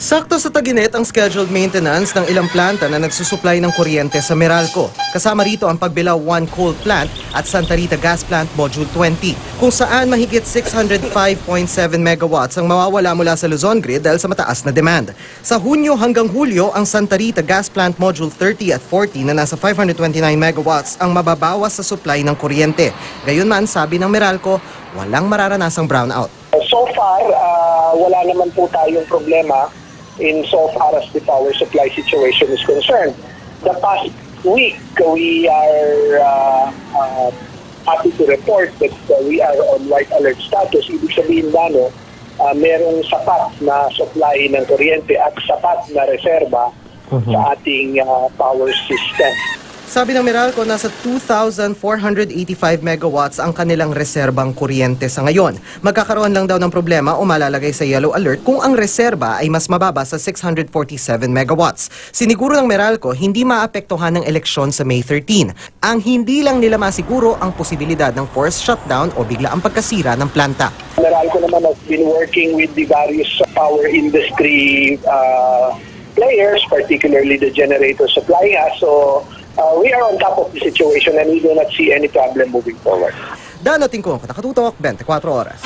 Sakto sa tag-init ang scheduled maintenance ng ilang planta na nagsusupply ng kuryente sa Meralco. Kasama rito ang Pagbilao 1 Coal Plant at Santa Rita Gas Plant Module 20, kung saan mahigit 605.7 megawatts ang mawawala mula sa Luzon Grid dahil sa mataas na demand. Sa Hunyo hanggang Hulyo, ang Santa Rita Gas Plant Module 30 at 40 na nasa 529 megawatts ang mababawas sa supply ng kuryente. Gayunman, sabi ng Meralco, walang mararanasang brownout. So far, wala naman po tayong problema in so far as the power supply situation is concerned. The past week, we are happy to report that we are on white alert status. Ibig sabihin ba, merong sapat na supply ng kuryente at sapat na reserba sa ating power system. Sabi ng Meralco, nasa 2,485 megawatts ang kanilang reserbang kuryente sa ngayon. Magkakaroon lang daw ng problema o malalagay sa yellow alert kung ang reserba ay mas mababa sa 647 megawatts. Siniguro ng Meralco, hindi maapektuhan ng eleksyon sa May 13. Ang hindi lang nila masiguro ang posibilidad ng forced shutdown o bigla ang pagkasira ng planta. Meralco naman has been working with the various power industry players, particularly the generator supplying us. So we are on top of the situation and we do not see any problem moving forward. Danating ko, Nakatutok, 24 oras.